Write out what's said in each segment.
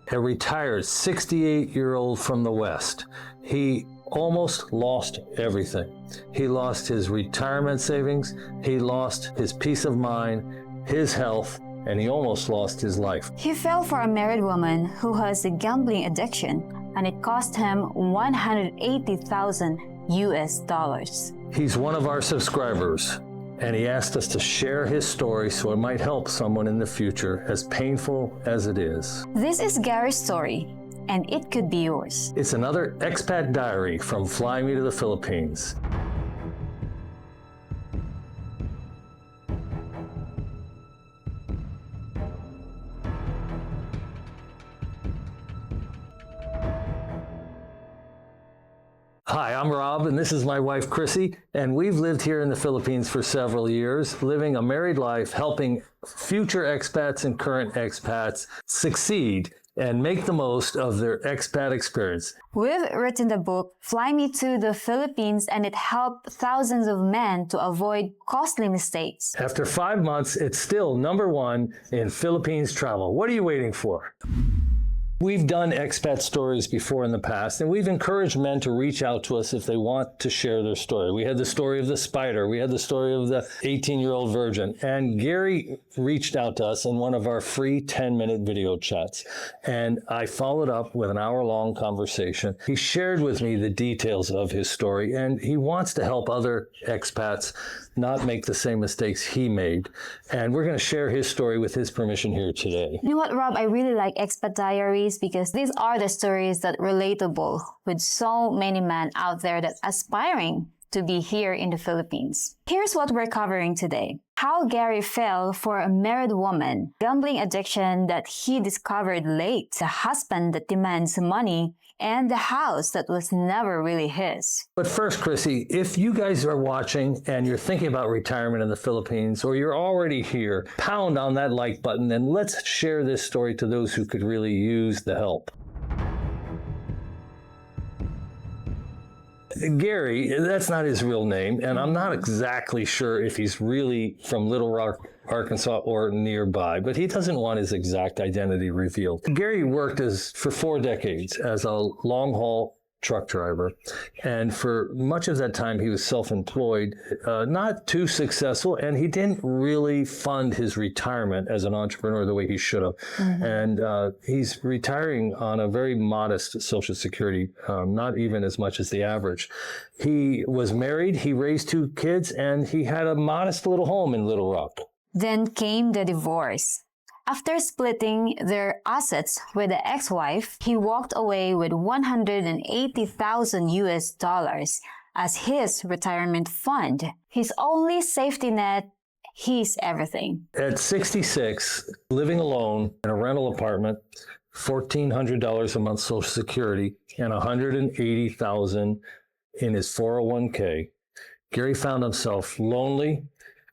a retired 68-year-old from the West. He almost lost everything. He lost his retirement savings, he lost his peace of mind, his health, and he almost lost his life. He fell for a married woman who has a gambling addiction, and it cost him $180,000 US. He's one of our subscribers, and he asked us to share his story so it might help someone in the future, as painful as it is. This is Gary's story, and it could be yours. It's another expat diary from Fly Me to the Philippines. Hi, I'm Rob, and this is my wife, Chrissy, and we've lived here in the Philippines for several years, living a married life, helping future expats and current expats succeed and make the most of their expat experience. We've written the book, Fly Me to the Philippines, and it helped thousands of men to avoid costly mistakes. After 5 months, it's still #1 in Philippines travel. What are you waiting for? We've done expat stories before in the past, and we've encouraged men to reach out to us if they want to share their story. We had the story of the spider. We had the story of the 18-year-old virgin. And Gary reached out to us in one of our free 10-minute video chats. And I followed up with an hour-long conversation. He shared with me the details of his story, and he wants to help other expats not make the same mistakes he made. And we're going to share his story with his permission here today. You know what, Rob? I really like Expat Diaries because these are the stories that are relatable with so many men out there that aspiring to be here in the Philippines. Here's what we're covering today. How Gary fell for a married woman, gambling addiction that he discovered late, the husband that demands money, and the house that was never really his. But first, Chrissy, if you guys are watching and you're thinking about retirement in the Philippines, or you're already here, pound on that like button and let's share this story to those who could really use the help. Gary, that's not his real name, and I'm not exactly sure if he's really from Little Rock, Arkansas or nearby, but he doesn't want his exact identity revealed. Gary worked for 4 decades as a long-haul truck driver, and for much of that time he was self-employed, not too successful, and he didn't really fund his retirement as an entrepreneur the way he should have. And he's retiring on a very modest Social Security, not even as much as the average. He was married, he raised 2 kids, and he had a modest little home in Little Rock. Then came the divorce. After splitting their assets with the ex-wife, he walked away with $180,000 US as his retirement fund. His only safety net, his everything. At 66, living alone in a rental apartment, $1,400 a month Social Security, and $180,000 in his 401k, Gary found himself lonely,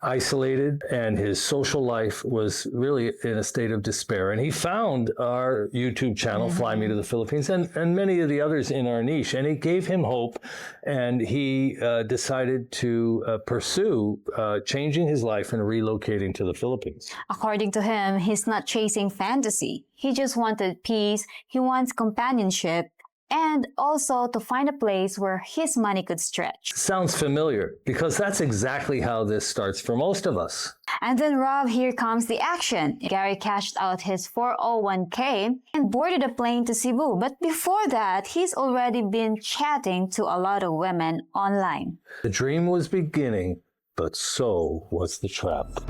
isolated, and his social life was really in a state of despair. And he found our YouTube channel, Fly Me to the Philippines, and many of the others in our niche, and it gave him hope, and he decided to pursue changing his life and relocating to the Philippines. According to him, he's not chasing fantasy. He just wanted peace, he wants companionship, and also to find a place where his money could stretch. Sounds familiar, because that's exactly how this starts for most of us. And then, Rob, here comes the action. Gary cashed out his 401k and boarded a plane to Cebu. But before that, he's already been chatting to a lot of women online. The dream was beginning, but so was the trap.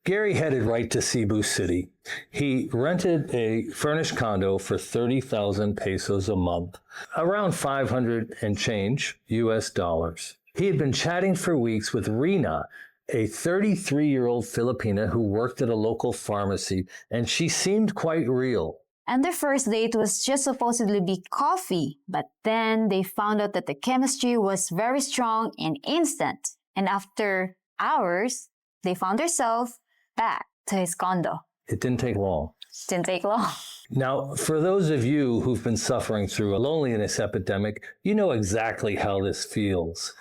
Gary headed right to Cebu City. He rented a furnished condo for 30,000 pesos a month, around 500 and change US dollars. He had been chatting for weeks with Rina, a 33-year-old Filipina who worked at a local pharmacy, and she seemed quite real. And their first date was just supposedly be coffee, but then they found out that the chemistry was very strong and instant. And after hours, they found themselves back to his condo. It didn't take long. Didn't take long. Now, for those of you who've been suffering through a loneliness epidemic, you know exactly how this feels.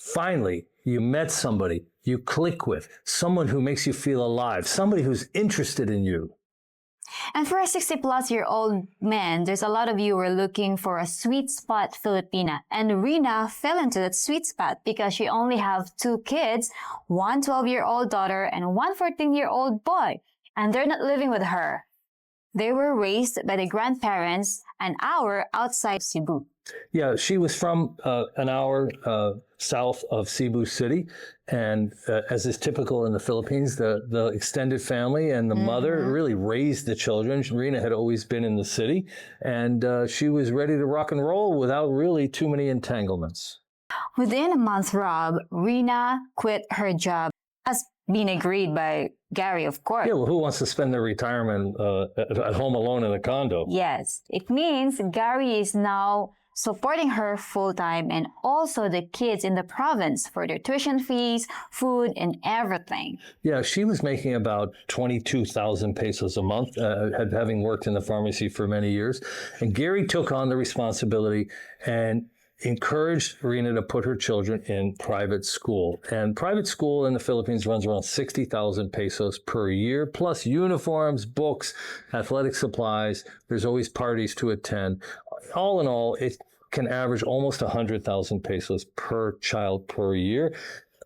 finally, you met somebody you click with, someone who makes you feel alive, somebody who's interested in you. And for a 60-plus-year-old man, there's a lot of you who are looking for a sweet spot Filipina. And Rina fell into that sweet spot because she only have 2 kids, one 12-year-old daughter and one 14-year-old boy. And they're not living with her. They were raised by the grandparents an hour outside Cebu. Yeah, she was from an hour south of Cebu City. And as is typical in the Philippines, the extended family and the mother really raised the children. Rina had always been in the city, and she was ready to rock and roll without really too many entanglements. Within a month, Rob, Rina quit her job, as been agreed by Gary, of course. Yeah, well, who wants to spend their retirement at home alone in a condo? Yes, it means Gary is now supporting her full-time and also the kids in the province for their tuition fees, food, and everything. Yeah, she was making about 22,000 pesos a month, having worked in the pharmacy for many years. And Gary took on the responsibility and encouraged Rina to put her children in private school. And private school in the Philippines runs around 60,000 pesos per year, plus uniforms, books, athletic supplies. There's always parties to attend. All in all, it can average almost 100,000 pesos per child per year,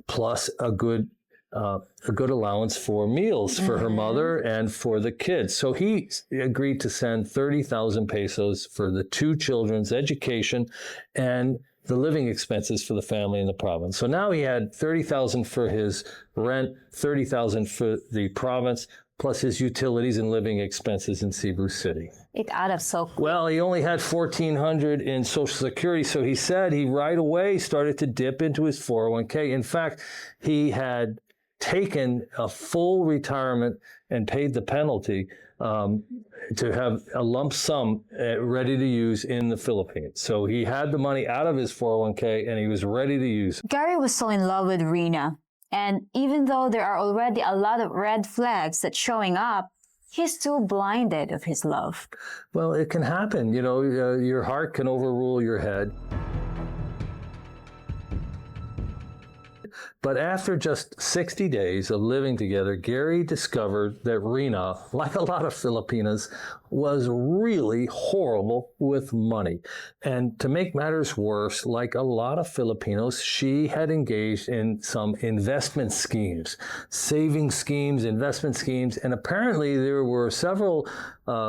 plus a good allowance for meals for her mother and for the kids. So he agreed to send 30,000 pesos for the 2 children's education and the living expenses for the family in the province. So now he had 30,000 for his rent, 30,000 for the province, plus his utilities and living expenses in Cebu City. It added up so quick. Well, he only had 1,400 in Social Security, so he said he right away started to dip into his 401k. In fact, he had taken a full retirement and paid the penalty to have a lump sum ready to use in the Philippines. So he had the money out of his 401k and he was ready to use it. Gary was so in love with Rina. And even though there are already a lot of red flags that's showing up, he's still blinded of his love. Well, it can happen. You know, your heart can overrule your head. But after just 60 days of living together, Gary discovered that Rina, like a lot of Filipinas, was really horrible with money. And to make matters worse, like a lot of Filipinos, she had engaged in some investment schemes, saving schemes, investment schemes, and apparently there were several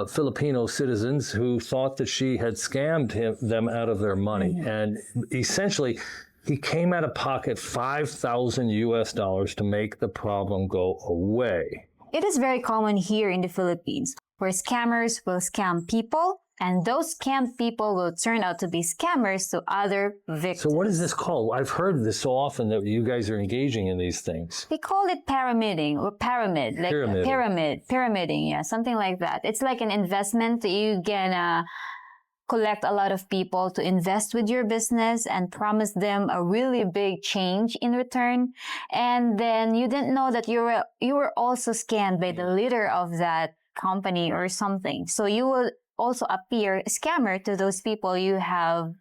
Filipino citizens who thought that she had scammed them out of their money. And essentially, he came out of pocket $5,000 US to make the problem go away. It is very common here in the Philippines, where scammers will scam people, and those scammed people will turn out to be scammers to other victims. So what is this called? I've heard this so often that you guys are engaging in these things. We call it pyramiding or pyramid, like pyramiding, yeah, something like that. It's like an investment that you can collect a lot of people to invest with your business and promise them a really big change in return. And then you didn't know that you were also scammed by the leader of that company or something. So you will also appear a scammer to those people you have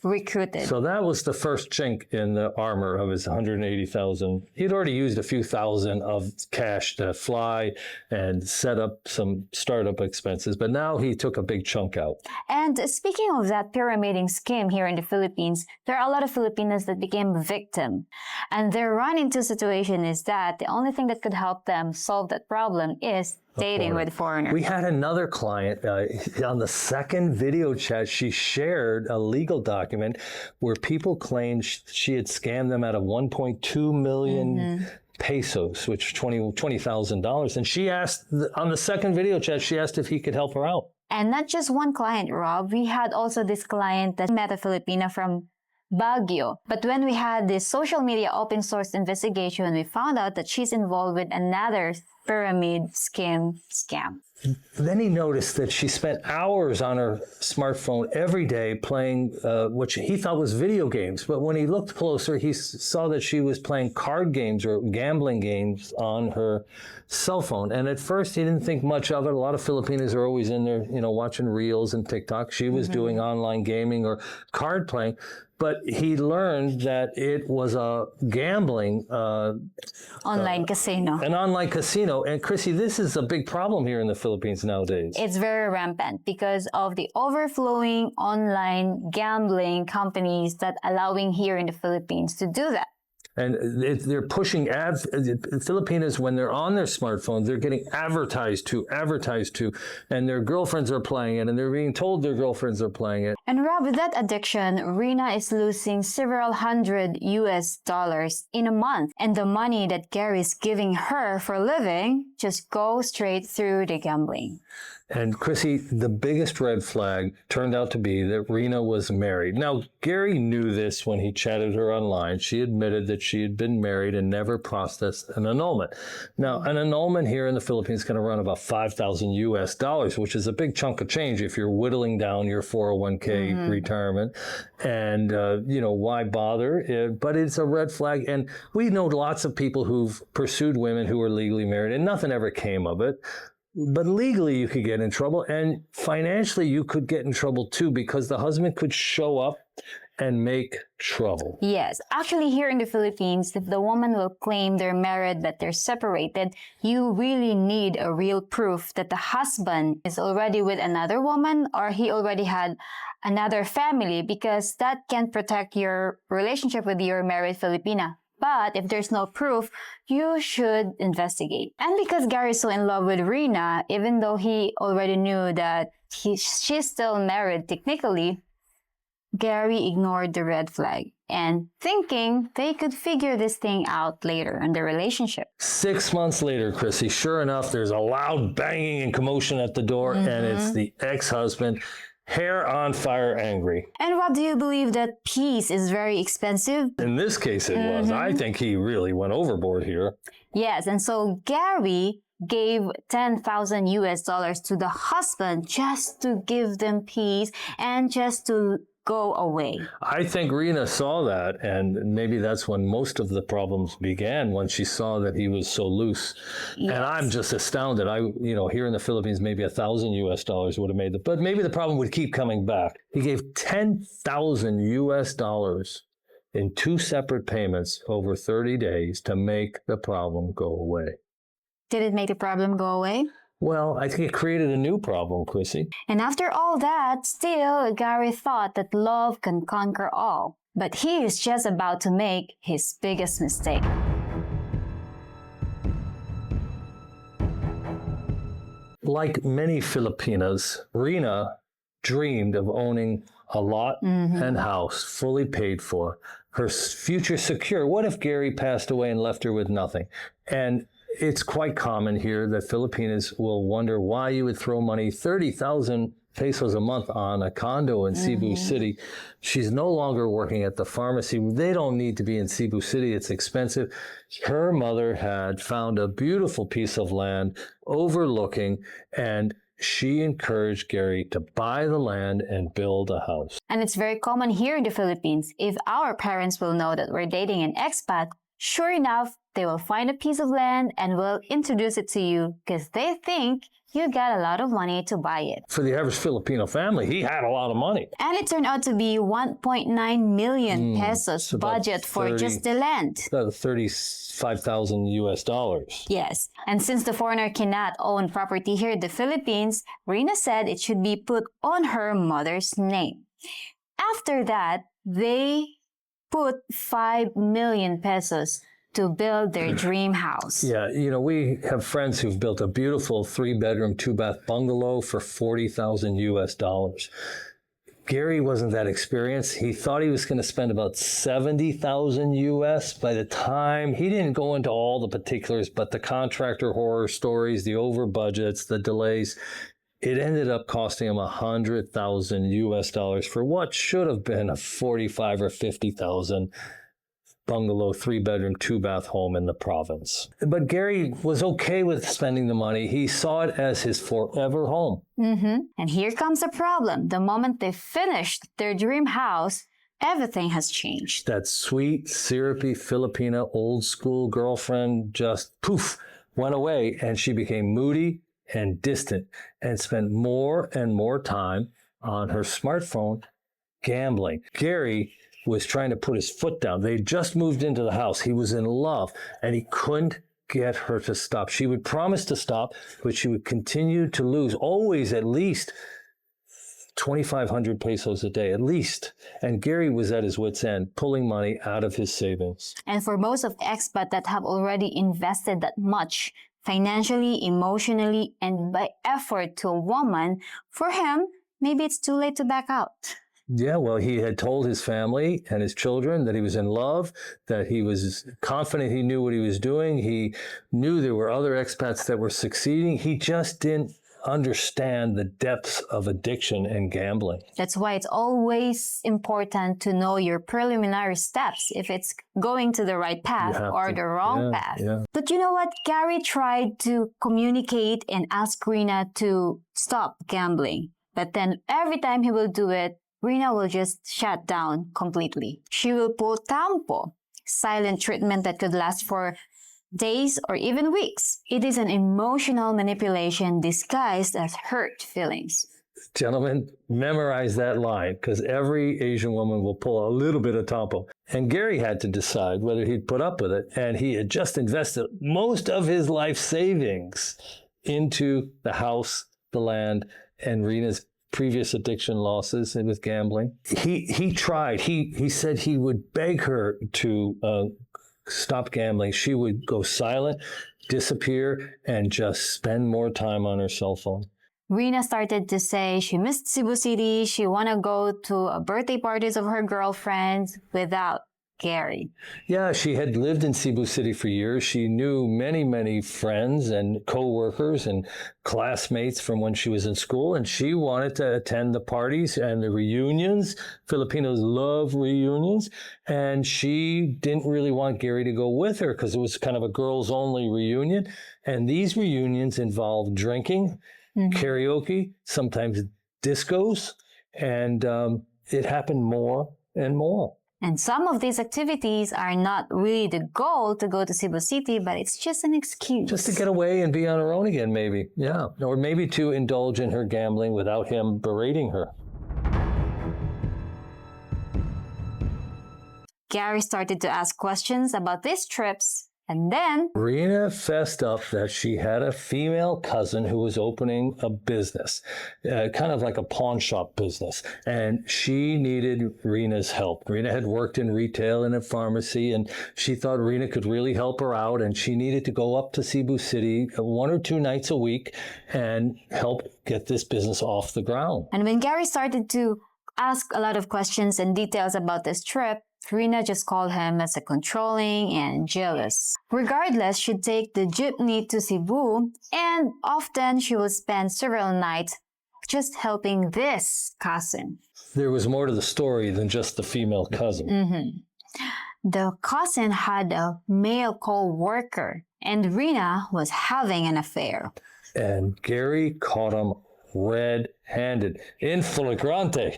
recruited. So that was the first chink in the armor of his 180,000. He'd already used a few thousand of cash to fly and set up some startup expenses, but now he took a big chunk out. And speaking of that pyramiding scheme here in the Philippines, there are a lot of Filipinos that became a victim. And their run into situation is that the only thing that could help them solve that problem is dating with foreigners. We had another client on the second video chat. She shared a legal document where people claimed she had scammed them out of 1.2 million pesos, which is $20,000. And she asked on the second video chat, she asked if he could help her out. And not just one client, Rob. We had also this client that met a Filipina from Baguio. But when we had this social media open source investigation, we found out that she's involved with another pyramid scam. Then he noticed that she spent hours on her smartphone every day playing what he thought was video games. But when he looked closer, he saw that she was playing card games or gambling games on her cell phone. And at first, he didn't think much of it. A lot of Filipinos are always in there, watching Reels and TikTok. She was doing online gaming or card playing. But he learned that it was a gambling, Online casino. an online casino. And Chrissy, this is a big problem here in the Philippines nowadays. It's very rampant because of the overflowing online gambling companies that allowing here in the Philippines to do that. And they're pushing Filipinos, when they're on their smartphones, they're getting advertised to, and their girlfriends are playing it, and they're being told their girlfriends are playing it. And Rob, with that addiction, Rina is losing several hundred US dollars in a month. And the money that Gary is giving her for living just goes straight through the gambling. And Chrissy, the biggest red flag turned out to be that Rina was married. Now, Gary knew this when he chatted her online. She admitted that she had been married and never processed an annulment. Now, an annulment here in the Philippines can run about $5,000 US, which is a big chunk of change if you're whittling down your 401k retirement. And, why bother? But it's a red flag. And we know lots of people who've pursued women who were legally married, and nothing ever came of it. But legally, you could get in trouble, and financially, you could get in trouble too, because the husband could show up and make trouble. Yes. Actually, here in the Philippines, if the woman will claim they're married but they're separated, you really need a real proof that the husband is already with another woman or he already had another family, because that can protect your relationship with your married Filipina. But if there's no proof, you should investigate. And because Gary's so in love with Rina, even though he already knew that she's still married technically, Gary ignored the red flag and thinking they could figure this thing out later in their relationship. 6 months later, Chrissy, sure enough, there's a loud banging and commotion at the door, and it's the ex-husband, hair on fire, angry. And Rob, do you believe that peace is very expensive? In this case, it was. I think he really went overboard here. Yes, and so Gary gave $10,000 to the husband just to give them peace and just to go away. I think Rina saw that, and maybe that's when most of the problems began, when she saw that he was so loose. Yes. And I'm just astounded. Here in the Philippines, maybe $1,000 would have made it, but maybe the problem would keep coming back. He gave $10,000 in 2 separate payments over 30 days to make the problem go away. Did it make the problem go away? Well, I think it created a new problem, Chrissy. And after all that, still, Gary thought that love can conquer all. But he is just about to make his biggest mistake. Like many Filipinas, Rina dreamed of owning a lot and house fully paid for, her future secure. What if Gary passed away and left her with nothing? And it's quite common here that Filipinos will wonder why you would throw money, 30,000 pesos a month, on a condo in Cebu City. She's no longer working at the pharmacy. They don't need to be in Cebu City. It's expensive. Her mother had found a beautiful piece of land overlooking, and she encouraged Gary to buy the land and build a house. And it's very common here in the Philippines. If our parents will know that we're dating an expat, sure enough, they will find a piece of land and will introduce it to you because they think you got a lot of money to buy it. For the average Filipino family, he had a lot of money. And it turned out to be 1.9 million pesos budget for just the land. About $35,000. Yes. And since the foreigner cannot own property here in the Philippines, Rina said it should be put on her mother's name. After that, they put 5 million pesos to build their dream house. Yeah, we have friends who've built a beautiful 3-bedroom, 2-bath bungalow for $40,000. Gary wasn't that experienced. He thought he was going to spend about $70,000 by the time. He didn't go into all the particulars, but the contractor horror stories, the over budgets, the delays, it ended up costing him $100,000 for what should have been a 45 or 50,000 bungalow, 3-bedroom, 2-bath home in the province. But Gary was okay with spending the money. He saw it as his forever home. And here comes the problem. The moment they finished their dream house, everything has changed. That sweet, syrupy Filipina old school girlfriend just poof, went away, and she became moody and distant and spent more and more time on her smartphone gambling. Gary was trying to put his foot down. They just moved into the house. He was in love, and he couldn't get her to stop. She would promise to stop, but she would continue to lose, always at least 2,500 pesos a day, at least. And Gary was at his wit's end, pulling money out of his savings. And for most of expats that have already invested that much, financially, emotionally, and by effort to a woman, for him, maybe it's too late to back out. Yeah, well, he had told his family and his children that he was in love, that he was confident he knew what he was doing. He knew there were other expats that were succeeding. He just didn't understand the depths of addiction and gambling. That's why it's always important to know your preliminary steps, if it's going to the right path or the wrong path. Yeah. But you know what? Gary tried to communicate and ask Rina to stop gambling. But then every time he will do it, Rina will just shut down completely. She will pull tampo, silent treatment that could last for days or even weeks. It is an emotional manipulation disguised as hurt feelings. Gentlemen, memorize that line, because every Asian woman will pull a little bit of tampo. And Gary had to decide whether he'd put up with it. And he had just invested most of his life savings into the house, the land, and Rina's previous addiction losses and with gambling. He tried. He said he would beg her to stop gambling. She would go silent, disappear, and just spend more time on her cell phone. Rina started to say she missed Cebu City. She want to go to birthday parties of her girlfriends without Gary. Yeah, she had lived in Cebu City for years. She knew many, many friends and co-workers and classmates from when she was in school, and she wanted to attend the parties and the reunions. Filipinos love reunions, and she didn't really want Gary to go with her because it was kind of a girls-only reunion. And these reunions involved drinking, karaoke, sometimes discos, and it happened more and more. And some of these activities are not really the goal to go to Cebu City, but it's just an excuse. Just to get away and be on her own again, maybe. Yeah. Or maybe to indulge in her gambling without him berating her. Gary started to ask questions about these trips, and then Rina fessed up that she had a female cousin who was opening a business, kind of like a pawn shop business, and she needed Rina's help. Rina had worked in retail and a pharmacy, and she thought Rina could really help her out, and she needed to go up to Cebu City 1 or 2 nights a week and help get this business off the ground. And when Gary started to ask a lot of questions and details about this trip, Rina just called him as a controlling and jealous. Regardless, she'd take the jeepney to Cebu, and often she would spend several nights just helping this cousin. There was more to the story than just the female cousin. The cousin had a male co-worker, and Rina was having an affair. And Gary caught him red-handed, in flagrante.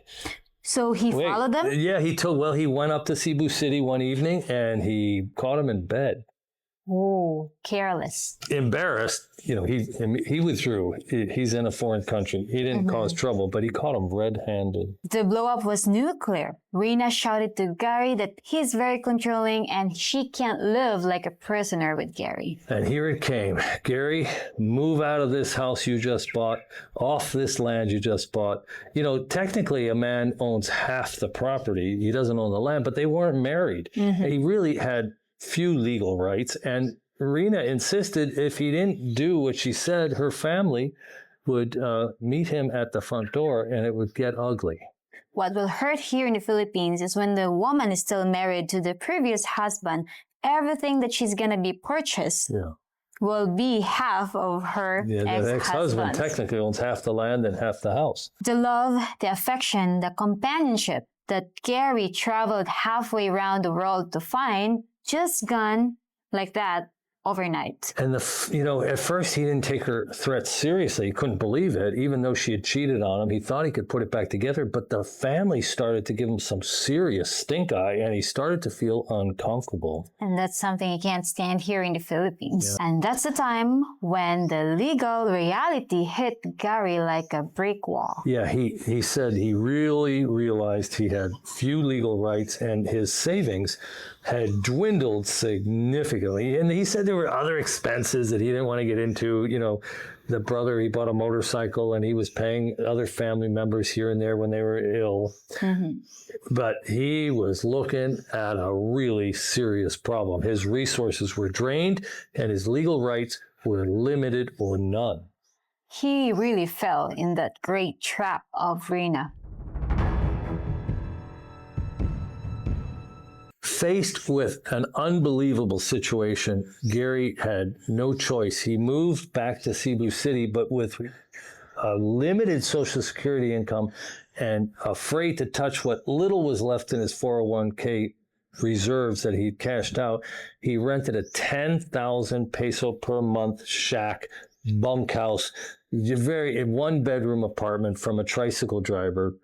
So he followed them? Yeah, he went up to Cebu City one evening and he caught him in bed. Oh, careless. Embarrassed, he withdrew. He's in a foreign country. He didn't cause trouble, but he caught him red-handed. The blow-up was nuclear. Rina shouted to Gary that he's very controlling and she can't live like a prisoner with Gary. And here it came. Gary, move out of this house you just bought, off this land you just bought. Technically a man owns half the property. He doesn't own the land, but they weren't married. He really had few legal rights, and Rina insisted if he didn't do what she said, her family would meet him at the front door, and it would get ugly. What will hurt here in the Philippines is when the woman is still married to the previous husband, everything that she's going to be purchased will be half of her ex-husband. The ex-husband technically owns half the land and half the house. The love, the affection, the companionship that Gary traveled halfway around the world to find just gone like that overnight. And at first he didn't take her threats seriously. He couldn't believe it, even though she had cheated on him. He thought he could put it back together, but the family started to give him some serious stink eye, and he started to feel uncomfortable. And that's something you can't stand here in the Philippines. Yeah. And that's the time when the legal reality hit Gary like a brick wall. Yeah, he said he really realized he had few legal rights, and his savings had dwindled significantly. And he said there were other expenses that he didn't want to get into. The brother, he bought a motorcycle and he was paying other family members here and there when they were ill. Mm-hmm. But he was looking at a really serious problem. His resources were drained and his legal rights were limited or none. He really fell in that great trap of Rina. Faced with an unbelievable situation, Gary had no choice. He moved back to Cebu City, but with a limited Social Security income and afraid to touch what little was left in his 401k reserves that he'd cashed out, he rented a 10,000 peso per month shack, bunkhouse, a one-bedroom apartment from a tricycle driver,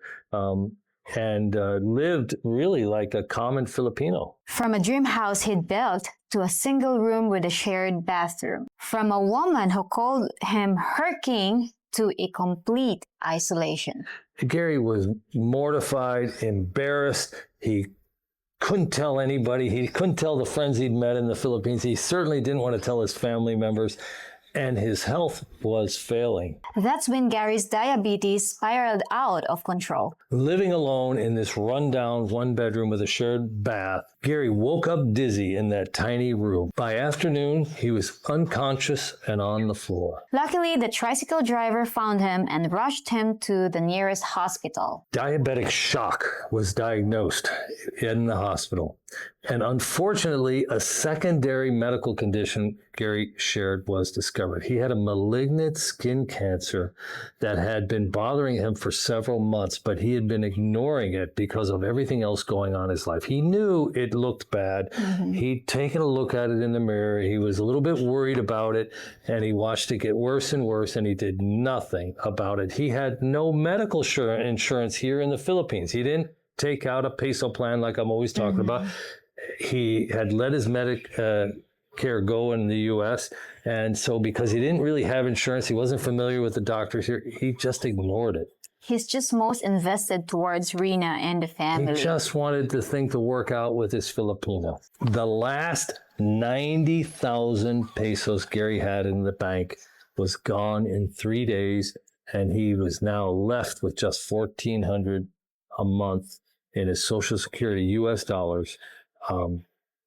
and lived really like a common Filipino. From a dream house he'd built to a single room with a shared bathroom. From a woman who called him her king to a complete isolation. Gary was mortified, embarrassed. He couldn't tell anybody. He couldn't tell the friends he'd met in the Philippines. He certainly didn't want to tell his family members. And his health was failing. That's when Gary's diabetes spiraled out of control. Living alone in this rundown one bedroom with a shared bath, Gary woke up dizzy in that tiny room. By afternoon, he was unconscious and on the floor. Luckily, the tricycle driver found him and rushed him to the nearest hospital. Diabetic shock was diagnosed in the hospital. And unfortunately, a secondary medical condition Gary shared was discovered. He had a malignant skin cancer that had been bothering him for several months, but he had been ignoring it because of everything else going on in his life. He knew it looked bad. Mm-hmm. He'd taken a look at it in the mirror. He was a little bit worried about it, and he watched it get worse and worse, and he did nothing about it. He had no medical insurance here in the Philippines. He didn't take out a peso plan like I'm always talking about. He had let his care go in the U.S., and so because he didn't really have insurance, he wasn't familiar with the doctors here, he just ignored it. He's just most invested towards Rina and the family. He just wanted the thing to work out with his Filipino. The last 90,000 pesos Gary had in the bank was gone in 3 days, and he was now left with just $1,400 a month in his Social Security U.S. dollars,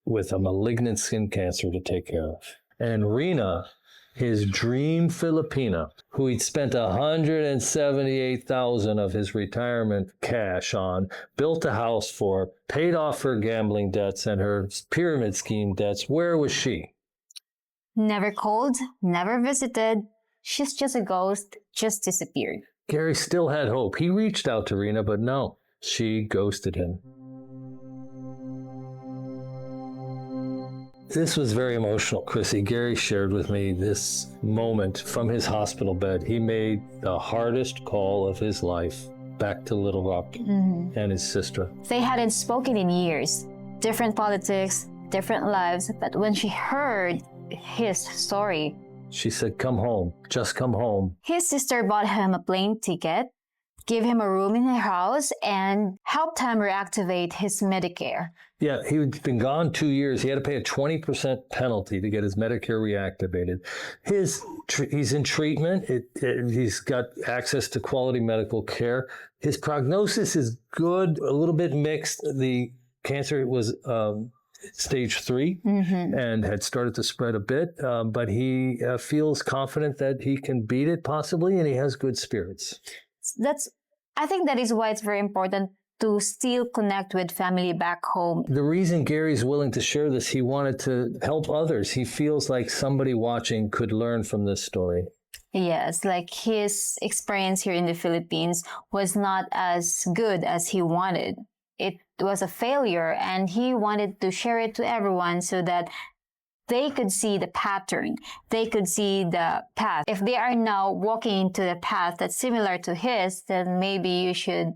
with a malignant skin cancer to take care of. And Rina, his dream Filipina, who he'd spent $178,000 of his retirement cash on, built a house for, paid off her gambling debts and her pyramid scheme debts. Where was she? Never called, never visited. She's just a ghost, just disappeared. Gary still had hope. He reached out to Rina, but no, she ghosted him. This was very emotional, Chrissy. Gary shared with me this moment from his hospital bed. He made the hardest call of his life back to Little Rock and his sister. They hadn't spoken in years. Different politics, different lives. But when she heard his story, she said, "Come home. Just come home." His sister bought him a plane ticket, gave him a room in her house, and helped him reactivate his Medicare. Yeah, he'd been gone 2 years. He had to pay a 20% penalty to get his Medicare reactivated. He's in treatment. He's got access to quality medical care. His prognosis is good, a little bit mixed. The cancer was stage 3 and had started to spread a bit, but he feels confident that he can beat it possibly, and he has good spirits. I think that is why it's very important to still connect with family back home. The reason Gary's willing to share this, he wanted to help others. He feels like somebody watching could learn from this story. Yes, like his experience here in the Philippines was not as good as he wanted. It was a failure, and he wanted to share it to everyone so that they could see the pattern. They could see the path. If they are now walking into the path that's similar to his, then maybe you should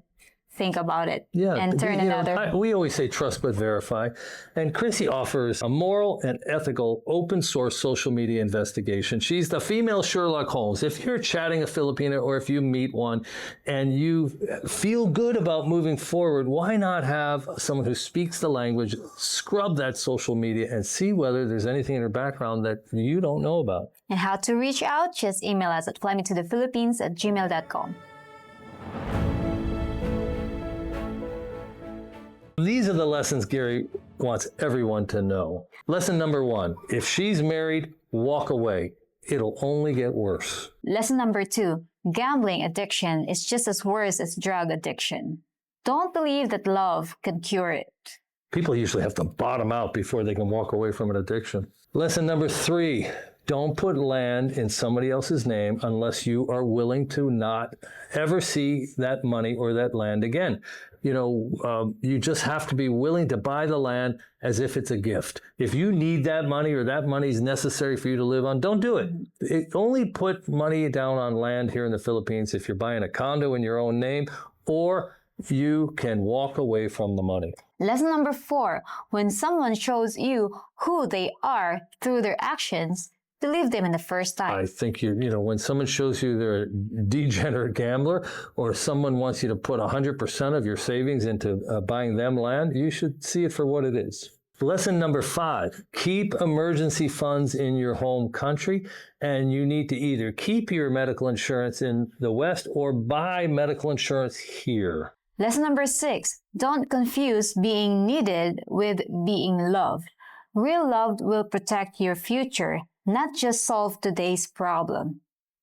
think about it and turn another. We always say trust but verify. And Chrissy offers a moral and ethical open source social media investigation. She's the female Sherlock Holmes. If you're chatting a Filipina or if you meet one and you feel good about moving forward, why not have someone who speaks the language scrub that social media and see whether there's anything in her background that you don't know about? And how to reach out? Just email us at flymetothephilippines@gmail.com. These are the lessons Gary wants everyone to know. Lesson number 1, if she's married, walk away. It'll only get worse. Lesson number 2, gambling addiction is just as worse as drug addiction. Don't believe that love can cure it. People usually have to bottom out before they can walk away from an addiction. Lesson number 3, don't put land in somebody else's name unless you are willing to not ever see that money or that land again. You just have to be willing to buy the land as if it's a gift. If you need that money or that money is necessary for you to live on, don't do it. Only put money down on land here in the Philippines if you're buying a condo in your own name, or you can walk away from the money. Lesson number 4, when someone shows you who they are through their actions, believe them in the first time. I think when someone shows you they're a degenerate gambler, or someone wants you to put 100% of your savings into buying them land, you should see it for what it is. Lesson number 5, keep emergency funds in your home country, and you need to either keep your medical insurance in the West or buy medical insurance here. Lesson number 6, don't confuse being needed with being loved. Real love will protect your future, not just solve today's problem.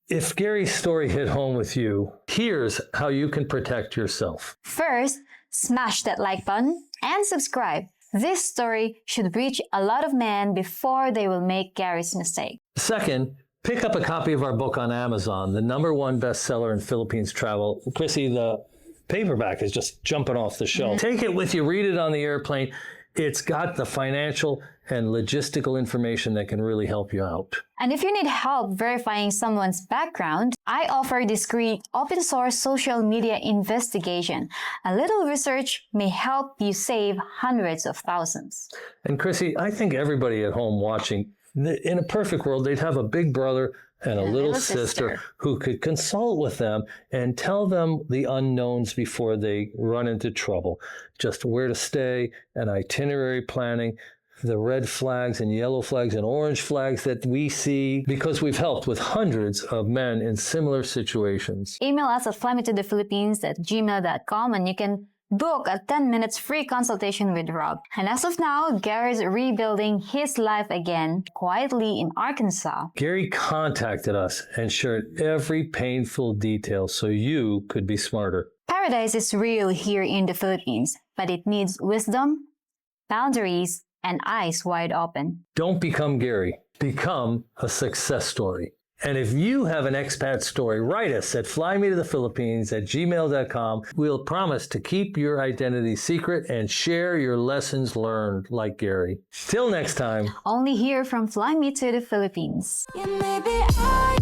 If Gary's story hit home with you, here's how you can protect yourself. First, smash that like button and subscribe. This story should reach a lot of men before they will make Gary's mistake. Second, pick up a copy of our book on Amazon, the #1 bestseller in Philippines travel. Chrissy, the paperback is just jumping off the shelf. Take it with you, read it on the airplane. It's got the financial and logistical information that can really help you out. And if you need help verifying someone's background, I offer discreet open source social media investigation. A little research may help you save hundreds of thousands. And Chrissy, I think everybody at home watching, in a perfect world, they'd have a big brother and a little sister who could consult with them and tell them the unknowns before they run into trouble. Just where to stay, an itinerary planning, the red flags and yellow flags and orange flags that we see because we've helped with hundreds of men in similar situations. Email us at flymetothephilippines@gmail.com and you can book a 10 minutes free consultation with Rob. And as of now, Gary's rebuilding his life again quietly in Arkansas. Gary contacted us and shared every painful detail so you could be smarter. Paradise is real here in the Philippines, but it needs wisdom, boundaries, and eyes wide open. Don't become Gary. Become a success story. And if you have an expat story, write us at flymetothephilippines@gmail.com. We'll promise to keep your identity secret and share your lessons learned like Gary. Till next time. Only here from Fly Me to the Philippines. Yeah, maybe I